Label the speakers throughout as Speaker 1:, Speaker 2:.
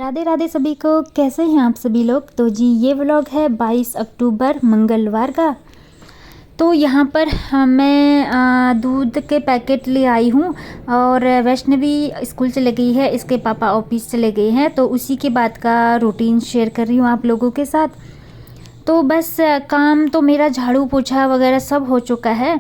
Speaker 1: राधे राधे सभी को। कैसे हैं आप सभी लोग। तो जी ये व्लॉग है 22 अक्टूबर मंगलवार का। तो यहाँ पर मैं दूध के पैकेट ले आई हूँ और वैष्णवी स्कूल चले गई है, इसके पापा ऑफिस चले गए हैं, तो उसी के बाद का रूटीन शेयर कर रही हूँ आप लोगों के साथ। तो बस काम तो मेरा झाड़ू पोछा वगैरह सब हो चुका है।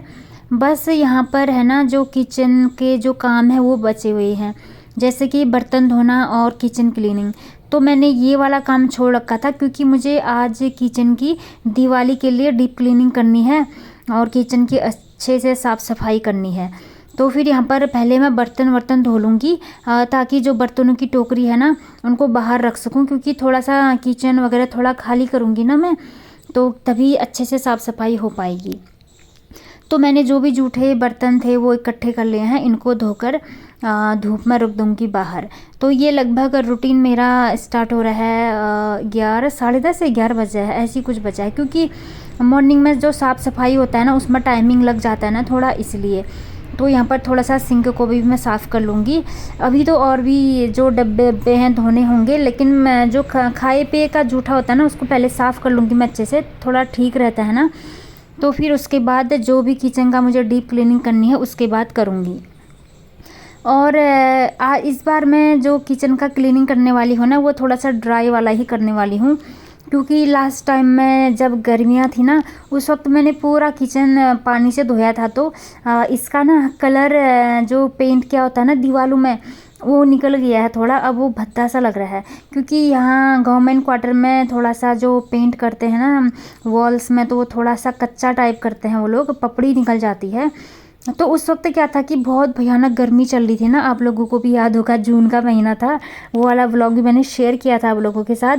Speaker 1: बस यहाँ पर है ना जो किचन के जो काम है वो बचे हुए हैं, जैसे कि बर्तन धोना और किचन क्लीनिंग। तो मैंने ये वाला काम छोड़ रखा था क्योंकि मुझे आज किचन की दिवाली के लिए डीप क्लीनिंग करनी है और किचन की अच्छे से साफ़ सफाई करनी है। तो फिर यहाँ पर पहले मैं बर्तन धो लूँगी ताकि जो बर्तनों की टोकरी है ना उनको बाहर रख सकूँ, क्योंकि थोड़ा सा किचन वगैरह थोड़ा खाली करूँगी ना मैं, तो तभी अच्छे से साफ़ सफाई हो पाएगी। तो मैंने जो भी जूठे बर्तन थे वो इकट्ठे कर लिए हैं, इनको धोकर धूप में रख दूँगी बाहर। तो ये लगभग रूटीन मेरा स्टार्ट हो रहा है 11 साढ़े 10 से 11 बजे है, ऐसी कुछ बचा है, क्योंकि मॉर्निंग में जो साफ़ सफाई होता है ना उसमें टाइमिंग लग जाता है ना थोड़ा, इसलिए। तो यहाँ पर थोड़ा सा सिंक को भी मैं साफ़ कर लूँगी। अभी तो और भी जो डब्बे हैं धोने होंगे, लेकिन मैं जो खाए पिए का जूठा होता है ना उसको पहले साफ़ कर लूँगी मैं अच्छे से, थोड़ा ठीक रहता है ना। तो फिर उसके बाद जो भी किचन का मुझे डीप क्लीनिंग करनी है उसके बाद करूँगी। और इस बार मैं जो किचन का क्लीनिंग करने वाली हूँ ना वो थोड़ा सा ड्राई वाला ही करने वाली हूँ, क्योंकि लास्ट टाइम में जब गर्मियाँ थी ना उस वक्त मैंने पूरा किचन पानी से धोया था। तो इसका ना कलर जो पेंट किया होता है ना दीवारों में वो निकल गया है थोड़ा, अब वो भद्दा सा लग रहा है, क्योंकि यहाँ गवर्नमेंट क्वार्टर में थोड़ा सा जो पेंट करते हैं ना वॉल्स में तो वो थोड़ा सा कच्चा टाइप करते हैं वो लोग, पपड़ी निकल जाती है। तो उस वक्त क्या था कि बहुत भयानक गर्मी चल रही थी ना, आप लोगों को भी याद होगा, जून का महीना था, वो वाला व्लॉग भी मैंने शेयर किया था आप लोगों के साथ।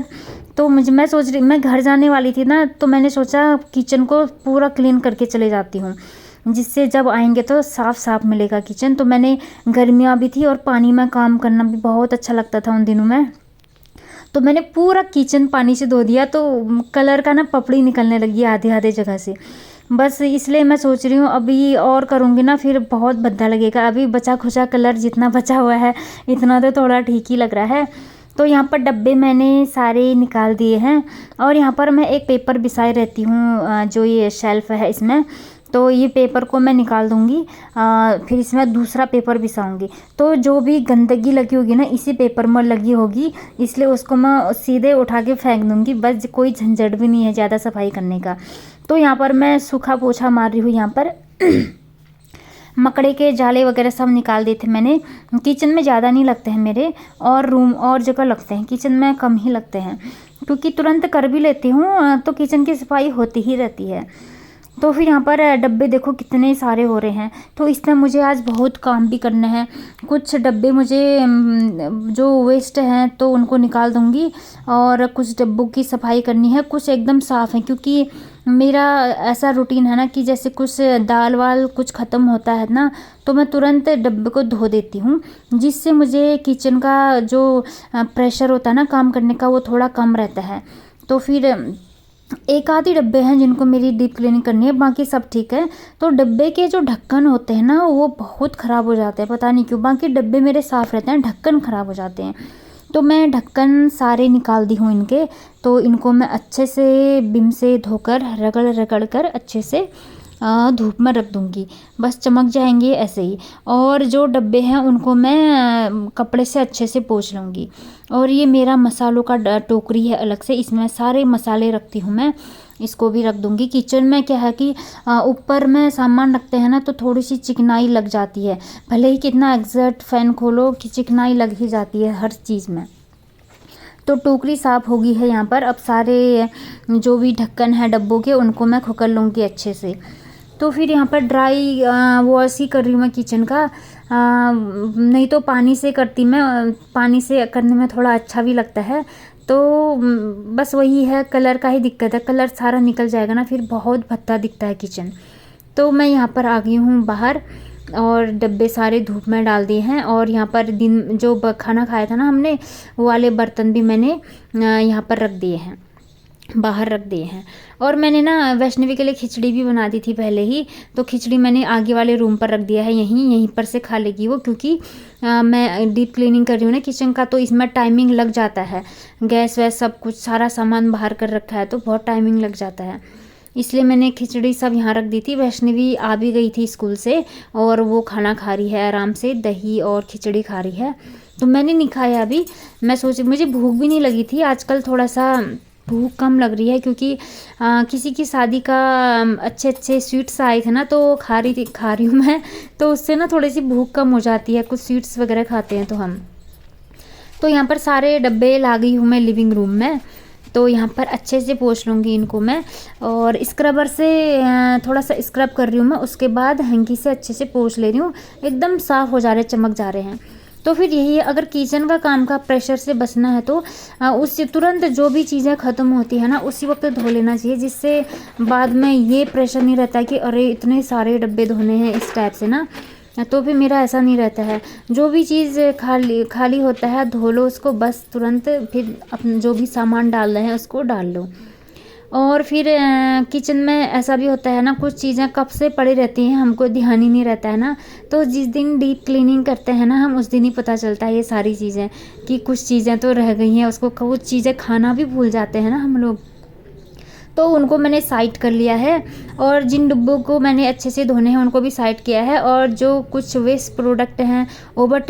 Speaker 1: तो मैं सोच रही, मैं घर जाने वाली थी ना, तो मैंने सोचा किचन को पूरा क्लीन करके चले जाती हूँ, जिससे जब आएंगे तो साफ़ मिलेगा किचन। तो मैंने गर्मियाँ भी थी और पानी में काम करना भी बहुत अच्छा लगता था उन दिनों में, तो मैंने पूरा किचन पानी से धो दिया। तो कलर का ना पपड़ी निकलने लगी आधे आधे जगह से, बस इसलिए मैं सोच रही हूँ अभी और करूँगी ना फिर बहुत भद्दा लगेगा। अभी बचा खुचा कलर जितना बचा हुआ है इतना तो थोड़ा ठीक ही लग रहा है। तो यहाँ पर डब्बे मैंने सारे निकाल दिए हैं और यहाँ पर मैं एक पेपर बिछाए रहती हूँ, जो ये शेल्फ़ है इसमें, तो ये पेपर को मैं निकाल दूँगी, फिर इसमें दूसरा पेपर बिछाऊँगी। तो जो भी गंदगी लगी होगी ना इसी पेपर में लगी होगी, इसलिए उसको मैं सीधे उठा के फेंक दूँगी, बस कोई झंझट भी नहीं है ज़्यादा सफाई करने का। तो यहाँ पर मैं सूखा पोछा मार रही हूँ। यहाँ पर मकड़े के जाले वगैरह सब निकाल दिए थे मैंने। किचन में ज़्यादा नहीं लगते हैं मेरे, और रूम और जगह लगते हैं, किचन में कम ही लगते हैं, क्योंकि तुरंत कर भी लेती हूँ तो किचन की सफाई होती ही रहती है। तो फिर यहाँ पर डब्बे देखो कितने सारे हो रहे हैं, तो इसमें मुझे आज बहुत काम भी करना है। कुछ डब्बे मुझे जो वेस्ट हैं तो उनको निकाल दूँगी, और कुछ डब्बों की सफाई करनी है, कुछ एकदम साफ़ है, क्योंकि मेरा ऐसा रूटीन है ना कि जैसे कुछ दाल वाल कुछ ख़त्म होता है ना तो मैं तुरंत डब्बे को धो देती हूँ, जिससे मुझे किचन का जो प्रेशर होता है ना काम करने का वो थोड़ा कम रहता है। तो फिर एक आधी डब्बे हैं जिनको मेरी डीप क्लीनिंग करनी है, बाकी सब ठीक है। तो डब्बे के जो ढक्कन होते हैं ना वो बहुत ख़राब हो जाते हैं, पता नहीं क्यों। बाकी डब्बे मेरे साफ़ रहते हैं, ढक्कन ख़राब हो जाते हैं। तो मैं ढक्कन सारे निकाल दी हूँ इनके, तो इनको मैं अच्छे से बिम से धोकर रगड़ कर अच्छे से धूप में रख दूँगी, बस चमक जाएंगे ऐसे ही। और जो डब्बे हैं उनको मैं कपड़े से अच्छे से पोंछ लूँगी। और ये मेरा मसालों का टोकरी है अलग से, इसमें सारे मसाले रखती हूँ मैं, इसको भी रख दूँगी। किचन में क्या है कि ऊपर में सामान रखते हैं ना तो थोड़ी सी चिकनाई लग जाती है, भले ही कितना एग्जॉस्ट फैन खोलो कि चिकनाई लग ही जाती है हर चीज़ में। तो टोकरी साफ़ होगी है यहाँ पर। अब सारे जो भी ढक्कन है डब्बों के उनको मैं खुकर लूँगी अच्छे से। तो फिर यहाँ पर ड्राई वॉश ही कर रही हूँ मैं किचन का, नहीं तो पानी से करती मैं, पानी से करने में थोड़ा अच्छा भी लगता है। तो बस वही है, कलर का ही दिक्कत है, कलर सारा निकल जाएगा ना फिर बहुत भद्दा दिखता है किचन। तो मैं यहाँ पर आ गई हूँ बाहर और डब्बे सारे धूप में डाल दिए हैं, और यहाँ पर दिन जो खाना खाया था ना हमने वो वाले बर्तन भी मैंने यहाँ पर रख दिए हैं। बाहर रख दिए हैं। और मैंने ना वैष्णवी के लिए खिचड़ी भी बना दी थी पहले ही, तो खिचड़ी मैंने आगे वाले रूम पर रख दिया है, यहीं पर से खा लेगी वो, क्योंकि मैं डीप क्लीनिंग कर रही हूँ ना किचन का, तो इसमें टाइमिंग लग जाता है। गैस वैस सब कुछ सारा सामान बाहर कर रखा है तो बहुत टाइमिंग लग जाता है, इसलिए मैंने खिचड़ी सब यहाँ रख दी थी। वैष्णवी आ भी गई थी स्कूल से और वो खाना खा रही है आराम से, दही और खिचड़ी खा रही है। तो मैंने नहीं खाया अभी, मैं सोची मुझे भूख भी नहीं लगी थी, आजकल थोड़ा सा भूख कम लग रही है, क्योंकि किसी की शादी का अच्छे अच्छे स्वीट्स आए थे ना, तो खा रही हूँ मैं, तो उससे ना थोड़ी सी भूख कम हो जाती है, कुछ स्वीट्स वगैरह खाते हैं तो हम। तो यहाँ पर सारे डब्बे ला गई हूँ मैं लिविंग रूम में, तो यहाँ पर अच्छे से पोंछ लूँगी इनको मैं, और स्क्रबर से थोड़ा सा स्क्रब कर रही हूँ मैं, उसके बाद हैंकी से अच्छे से पोंछ ले रही हूँ, एकदम साफ़ हो जा रहे, चमक जा रहे हैं। तो फिर यही है, अगर किचन का काम का प्रेशर से बचना है तो उससे तुरंत जो भी चीज़ें ख़त्म होती है ना उसी वक्त धो लेना चाहिए, जिससे बाद में ये प्रेशर नहीं रहता कि अरे इतने सारे डब्बे धोने हैं इस टाइप से ना। तो फिर मेरा ऐसा नहीं रहता है, जो भी चीज़ खाली खाली होता है धो लो उसको बस तुरंत, फिर अपना जो भी सामान डाल रहे हैं उसको डाल लो। और फिर किचन में ऐसा भी होता है ना, कुछ चीज़ें कब से पड़ी रहती हैं हमको ध्यान ही नहीं रहता है ना, तो जिस दिन डीप क्लीनिंग करते हैं ना हम, उस दिन ही पता चलता है ये सारी चीज़ें, कि कुछ चीज़ें तो रह गई हैं, उसको कुछ चीज़ें खाना भी भूल जाते हैं ना हम लोग, तो उनको मैंने साइड कर लिया है। और जिन डिब्बों को मैंने अच्छे से धोने हैं उनको भी साइड किया है, और जो कुछ वेस्ट प्रोडक्ट हैं ओवर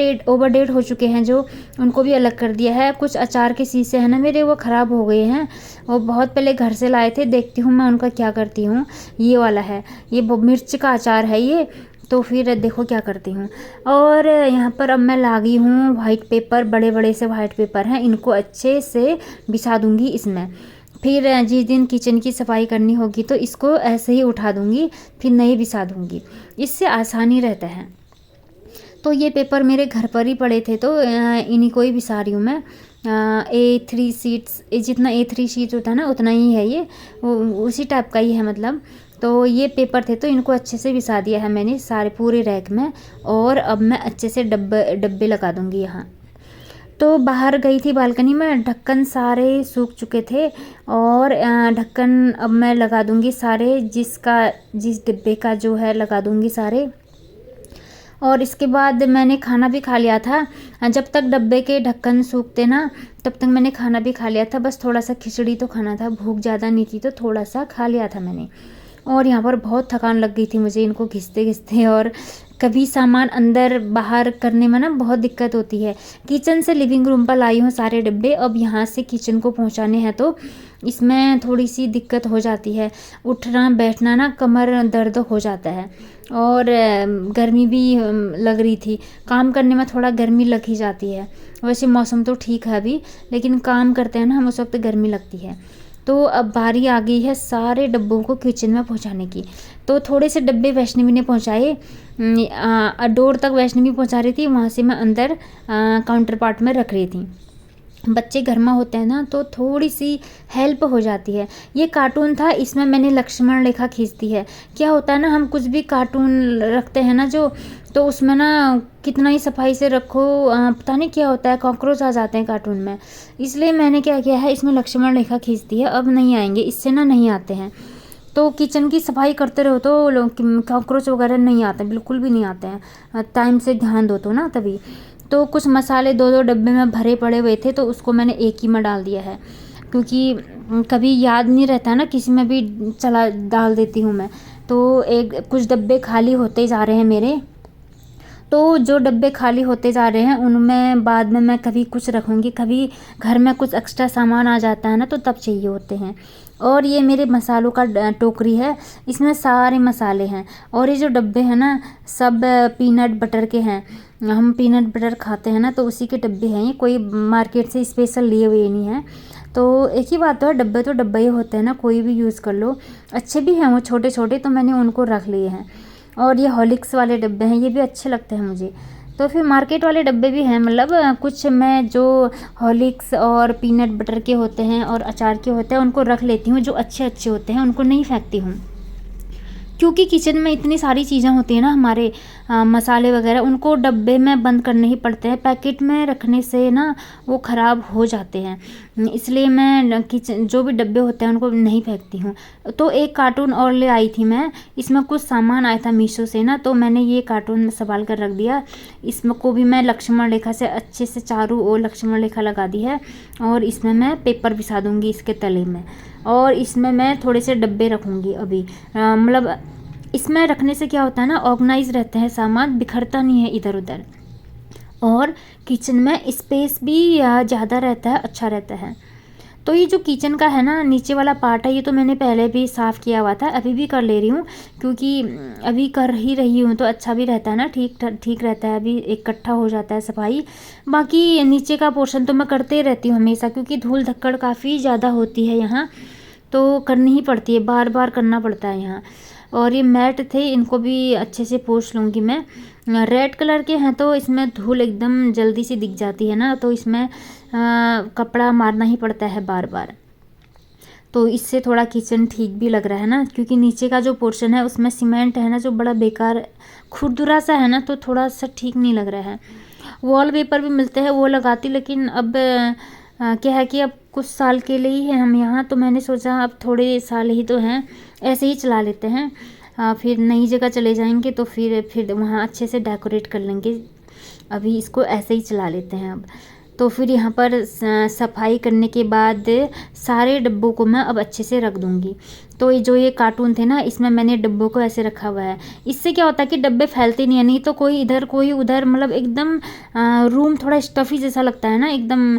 Speaker 1: डेट हो चुके हैं जो, उनको भी अलग कर दिया है। कुछ अचार के शीशे हैं ना मेरे, वो ख़राब हो गए हैं, वो बहुत पहले घर से लाए थे, देखती हूँ मैं उनका क्या करती हूँ। ये वाला है, ये मिर्च का अचार है ये, तो फिर देखो क्या करती हूँ। और यहाँ पर अब मैं ला गई हूँ वाइट पेपर, बड़े बड़े से वाइट पेपर हैं, इनको अच्छे से बिछा दूँगी इसमें। फिर जिस दिन किचन की सफाई करनी होगी तो इसको ऐसे ही उठा दूँगी, फिर नए बिछा दूँगी, इससे आसानी रहता है। तो ये पेपर मेरे घर पर ही पड़े थे, तो इन्हीं को ही बिछा रही हूँ मैं। A3 शीट्स, जितना A3 शीट होता है ना उतना ही है ये, उसी टाइप का ही है मतलब। तो ये पेपर थे तो इनको अच्छे से बिछा दिया है मैंने सारे पूरे रैक में, और अब मैं अच्छे से डब्बे लगा दूँगी यहाँ। तो बाहर गई थी बालकनी में, ढक्कन सारे सूख चुके थे, और ढक्कन अब मैं लगा दूँगी सारे, जिस डिब्बे का जो है लगा दूँगी सारे। और इसके बाद मैंने खाना भी खा लिया था, जब तक डब्बे के ढक्कन सूखते ना तब तक मैंने खाना भी खा लिया था, बस थोड़ा सा खिचड़ी तो खाना था, भूख ज़्यादा नहीं थी तो थोड़ा सा खा लिया था मैंने। और यहाँ पर बहुत थकान लग गई थी मुझे इनको घिसते घिसते, और कभी सामान अंदर बाहर करने में ना बहुत दिक्कत होती है। किचन से लिविंग रूम पर लाई हूँ सारे डिब्बे, अब यहाँ से किचन को पहुँचाने हैं तो इसमें थोड़ी सी दिक्कत हो जाती है, उठना बैठना ना कमर दर्द हो जाता है, और गर्मी भी लग रही थी, काम करने में थोड़ा गर्मी लग ही जाती है। वैसे मौसम तो ठीक है अभी, लेकिन काम करते हैं ना हम उस वक्त गर्मी लगती है। तो अब बारी आ गई है सारे डब्बों को किचन में पहुंचाने की। तो थोड़े से डब्बे वैष्णवी ने पहुंचाए, डोर तक वैष्णवी पहुंचा रही थी, वहाँ से मैं अंदर काउंटर पार्ट में रख रही थी। बच्चे घर में होते हैं ना तो थोड़ी सी हेल्प हो जाती है। ये कार्टून था, इसमें मैंने लक्ष्मण रेखा खींच दी है। क्या होता है ना, हम कुछ भी कार्टून रखते हैं ना जो, तो उसमें ना कितना ही सफाई से रखो पता नहीं क्या होता है, कॉकरोच आ जाते हैं कार्टून में, इसलिए मैंने क्या किया है इसमें लक्ष्मण रेखा खींच दी है, अब नहीं आएंगे, इससे ना नहीं आते हैं। तो किचन की सफाई करते रहो तो कॉकरोच वगैरह नहीं आते, बिल्कुल भी नहीं आते हैं, टाइम से ध्यान दो तो ना तभी। तो कुछ मसाले दो दो डब्बे में भरे पड़े हुए थे, तो उसको मैंने एक ही में डाल दिया है, क्योंकि कभी याद नहीं रहता ना, किसी में भी चला डाल देती हूँ मैं। तो कुछ डब्बे खाली होते जा रहे हैं मेरे, तो जो डब्बे खाली होते जा रहे हैं उनमें बाद में मैं कभी कुछ रखूँगी, कभी घर में कुछ एक्स्ट्रा सामान आ जाता है ना तो तब चाहिए होते हैं। और ये मेरे मसालों का टोकरी है, इसमें सारे मसाले हैं, और ये जो डब्बे हैं ना सब पीनट बटर के हैं, हम पीनट बटर खाते हैं ना तो उसी के डब्बे हैं ये, कोई मार्केट से स्पेशल लिए हुए नहीं हैं। तो एक ही बात है, डब्बे तो डब्बे ही होते हैं ना, कोई भी यूज़ कर लो, अच्छे भी हैं वो छोटे छोटे, तो मैंने उनको रख लिए हैं। और ये हॉर्लिक्स वाले डब्बे हैं, ये भी अच्छे लगते हैं मुझे। तो फिर मार्केट वाले डब्बे भी हैं, मतलब कुछ मैं जो हॉर्लिक्स और पीनट बटर के होते हैं और अचार के होते हैं उनको रख लेती हूँ, जो अच्छे अच्छे होते हैं उनको नहीं फेंकती हूँ। क्योंकि किचन में इतनी सारी चीज़ें होती हैं ना हमारे, मसाले वगैरह, उनको डब्बे में बंद करने ही पड़ते हैं। पैकेट में रखने से ना वो ख़राब हो जाते हैं, इसलिए मैं किचन जो भी डब्बे होते हैं उनको नहीं फेंकती हूँ। तो एक कार्टून और ले आई थी मैं, इसमें कुछ सामान आया था मीशो से ना, तो मैंने ये कार्टून में संभाल कर रख दिया। इसमें को भी मैं लक्ष्मण रेखा से अच्छे से चारों ओर लक्ष्मण रेखा लगा दी है, और इसमें मैं पेपर बिछा दूँगी इसके तले में, और इसमें मैं थोड़े से डब्बे रखूँगी अभी। मतलब इसमें रखने से क्या होता है ना, ऑर्गेनाइज रहते हैं सामान, बिखरता नहीं है इधर उधर, और किचन में स्पेस भी ज़्यादा रहता है, अच्छा रहता है। तो ये जो किचन का है ना नीचे वाला पार्ट है, ये तो मैंने पहले भी साफ़ किया हुआ था, अभी भी कर ले रही हूँ, क्योंकि अभी कर ही रही हूँ तो अच्छा भी रहता है ना, ठीक रहता है, अभी इकट्ठा हो जाता है सफाई। बाकी नीचे का पोर्शन तो मैं करते ही रहती हूँ हमेशा, क्योंकि धूल धक्कड़ काफ़ी ज़्यादा होती है यहाँ, तो करनी ही पड़ती है, बार बार करना पड़ता है यहाँ। और ये मैट थे, इनको भी अच्छे से पोंछ लूँगी मैं। रेड कलर के हैं तो इसमें धूल एकदम जल्दी से दिख जाती है ना, तो इसमें कपड़ा मारना ही पड़ता है बार बार। तो इससे थोड़ा किचन ठीक भी लग रहा है ना, क्योंकि नीचे का जो पोर्शन है उसमें सीमेंट है ना, जो बड़ा बेकार खुरदुरा सा है ना, तो थोड़ा सा ठीक नहीं लग रहा है। वॉलपेपर भी मिलते हैं, वो लगाती, लेकिन अब क्या है कि अब कुछ साल के लिए ही है हम यहाँ, तो मैंने सोचा अब थोड़े साल ही तो हैं, ऐसे ही चला लेते हैं, फिर नई जगह चले जाएंगे तो फिर वहाँ अच्छे से डेकोरेट कर लेंगे, अभी इसको ऐसे ही चला लेते हैं अब। तो फिर यहाँ पर सफाई करने के बाद सारे डब्बों को मैं अब अच्छे से रख दूँगी। तो ये कार्टून थे ना, इसमें मैंने डब्बों को ऐसे रखा हुआ है। इससे क्या होता है कि डब्बे फैलते नहीं है, नहीं तो कोई इधर कोई उधर, मतलब एकदम रूम थोड़ा स्टफ़ी जैसा लगता है ना, एकदम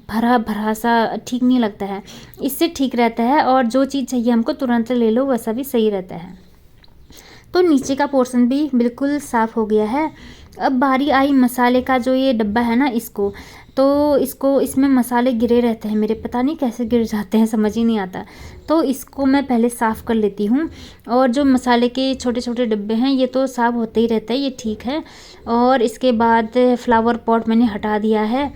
Speaker 1: भरा भरा सा ठीक नहीं लगता है। इससे ठीक रहता है, और जो चीज़ चाहिए हमको तुरंत ले लो, वैसा भी सही रहता है। तो नीचे का पोर्शन भी बिल्कुल साफ़ हो गया है। अब बारी आई मसाले का, जो ये डब्बा है ना इसमें मसाले गिरे रहते हैं मेरे, पता नहीं कैसे गिर जाते हैं, समझ ही नहीं आता। तो इसको मैं पहले साफ़ कर लेती हूँ, और जो मसाले के छोटे छोटे डब्बे हैं ये तो साफ़ होते ही रहता है, ये ठीक है। और इसके बाद फ्लावर पॉट मैंने हटा दिया है,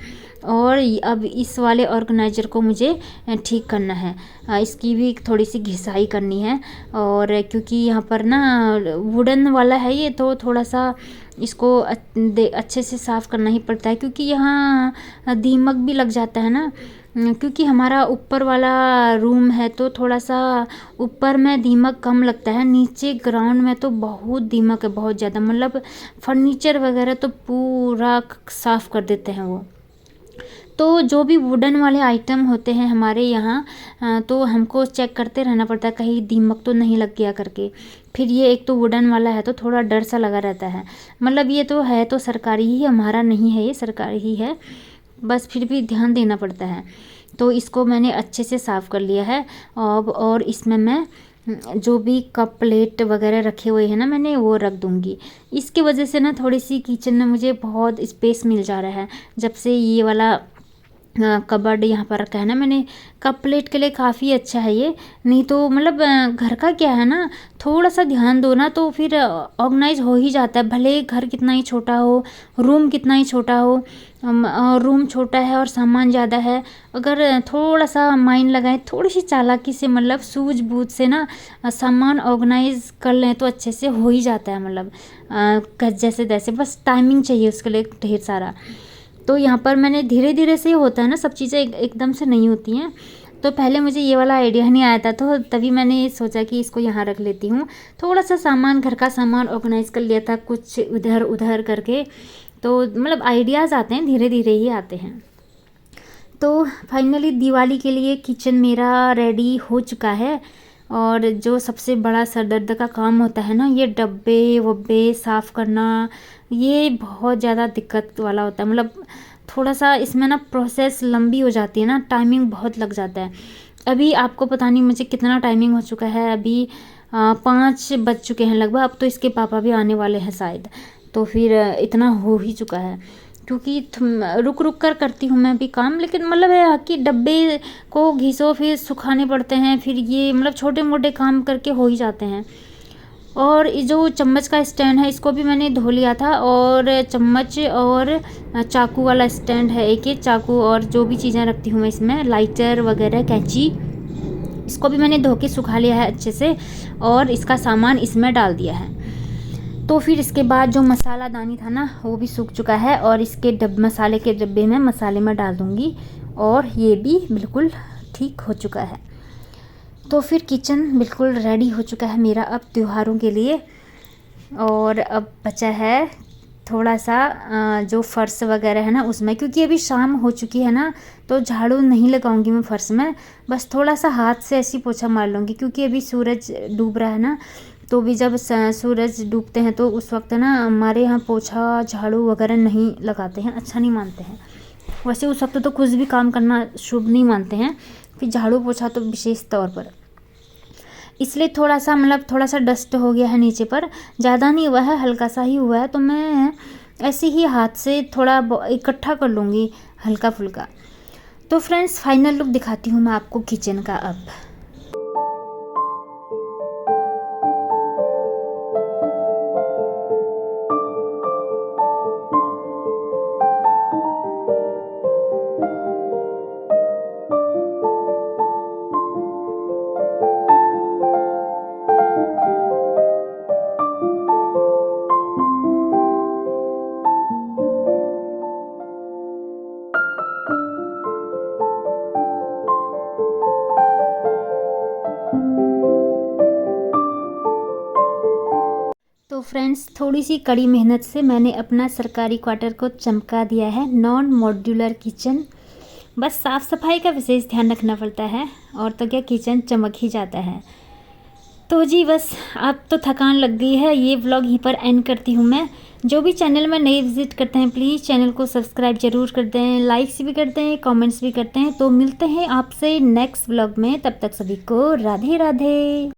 Speaker 1: और अब इस वाले ऑर्गेनाइज़र को मुझे ठीक करना है, इसकी भी थोड़ी सी घिसाई करनी है। और क्योंकि यहाँ पर ना वुडन वाला है ये, तो थोड़ा सा इसको अच्छे से साफ़ करना ही पड़ता है, क्योंकि यहाँ दीमक भी लग जाता है ना, क्योंकि हमारा ऊपर वाला रूम है तो थोड़ा सा ऊपर में दीमक कम लगता है, नीचे ग्राउंड में तो बहुत दीमक है, बहुत ज़्यादा, मतलब फर्नीचर वगैरह तो पूरा साफ़ कर देते हैं वो। तो जो भी वुडन वाले आइटम होते हैं हमारे यहाँ, तो हमको चेक करते रहना पड़ता है कहीं दीमक तो नहीं लग गया करके। फिर ये एक तो वुडन वाला है तो थोड़ा डर सा लगा रहता है, मतलब ये तो है तो सरकारी ही, हमारा नहीं है, ये सरकारी ही है, बस फिर भी ध्यान देना पड़ता है। तो इसको मैंने अच्छे से साफ़ कर लिया है। और इसमें मैं जो भी कप प्लेट वगैरह रखे हुए हैं ना मैंने, वो रख दूँगी। इसकी वजह से ना थोड़ी सी किचन में मुझे बहुत स्पेस मिल जा रहा है, जब से ये वाला कबर्ड यहाँ पर रखा है ना मैंने। कप प्लेट के लिए काफ़ी अच्छा है ये, नहीं तो मतलब घर का क्या है ना, थोड़ा सा ध्यान दो ना तो फिर ऑर्गेनाइज हो ही जाता है, भले घर कितना ही छोटा हो, रूम कितना ही छोटा हो। रूम छोटा है और सामान ज़्यादा है, अगर थोड़ा सा माइंड लगाए, थोड़ी सी चालाकी से, मतलब सूझबूझ से ना सामान ऑर्गेनाइज कर लें तो अच्छे से हो ही जाता है, मतलब जैसे तैसे, बस टाइमिंग चाहिए उसके लिए ढेर सारा। तो यहाँ पर मैंने धीरे धीरे से होता है ना, सब चीज़ें एकदम से नहीं होती हैं। तो पहले मुझे ये वाला आइडिया नहीं आया था, तो तभी मैंने सोचा कि इसको यहाँ रख लेती हूँ। थोड़ा सा सामान, घर का सामान ऑर्गेनाइज कर लिया था, कुछ इधर उधर करके। तो मतलब आइडियाज़ आते हैं, धीरे धीरे ही आते हैं। तो फाइनली दिवाली के लिए किचन मेरा रेडी हो चुका है। और जो सबसे बड़ा सरदर्द का काम होता है ना, ये डब्बे वब्बे साफ़ करना, ये बहुत ज़्यादा दिक्कत वाला होता है, मतलब थोड़ा सा इसमें ना प्रोसेस लंबी हो जाती है ना, टाइमिंग बहुत लग जाता है। अभी आपको पता नहीं मुझे कितना टाइमिंग हो चुका है, अभी 5 बज चुके हैं लगभग, अब तो इसके पापा भी आने वाले हैं शायद, तो फिर इतना हो ही चुका है। क्योंकि रुक रुक कर करती हूँ मैं भी काम, लेकिन मतलब है कि डब्बे को घिसो, फिर सुखाने पड़ते हैं, फिर ये मतलब छोटे मोटे काम करके हो ही जाते हैं। और ये जो चम्मच का स्टैंड है, इसको भी मैंने धो लिया था, और चम्मच और चाकू वाला स्टैंड है एक, चाकू और जो भी चीज़ें रखती हूँ मैं इसमें, लाइटर वगैरह, कैंची, इसको भी मैंने धो के सुखा लिया है अच्छे से और इसका सामान इसमें डाल दिया है। तो फिर इसके बाद जो मसाला दानी था ना वो भी सूख चुका है और इसके मसाले के डब्बे में मसाले में डाल दूँगी और ये भी बिल्कुल ठीक हो चुका है। तो फिर किचन बिल्कुल रेडी हो चुका है मेरा अब त्योहारों के लिए। और अब बचा है थोड़ा सा जो फ़र्श वगैरह है ना उसमें, क्योंकि अभी शाम हो चुकी है ना तो झाड़ू नहीं लगाऊंगी मैं फ़र्श में, बस थोड़ा सा हाथ से ऐसी पोछा मार लूँगी, क्योंकि अभी सूरज डूब रहा है ना। तो भी जब सूरज डूबते हैं तो उस वक्त ना हमारे यहाँ पोछा झाड़ू वगैरह नहीं लगाते हैं, अच्छा नहीं मानते हैं। वैसे उस वक्त तो कुछ भी काम करना शुभ नहीं मानते हैं, फिर झाड़ू पोछा तो विशेष तौर पर। इसलिए थोड़ा सा मतलब थोड़ा सा डस्ट हो गया है नीचे पर, ज़्यादा नहीं हुआ है, हल्का सा ही हुआ है। तो मैं ऐसे ही हाथ से थोड़ा इकट्ठा कर लूँगी हल्का फुल्का। तो फ्रेंड्स फाइनल लुक दिखाती हूँ मैं आपको किचन का अब। तो फ्रेंड्स थोड़ी सी कड़ी मेहनत से मैंने अपना सरकारी क्वार्टर को चमका दिया है। नॉन मॉड्यूलर किचन, बस साफ़ सफाई का विशेष ध्यान रखना पड़ता है और तो क्या किचन चमक ही जाता है। तो जी बस अब तो थकान लग गई है, ये व्लॉग यहीं पर एंड करती हूँ मैं। जो भी चैनल में नए विजिट करते हैं प्लीज़ चैनल को सब्सक्राइब जरूर कर दें, लाइक्स भी करते हैं, कमेंट्स भी करते हैं। तो मिलते हैं आपसे नेक्स्ट व्लॉग में, तब तक सभी को राधे राधे।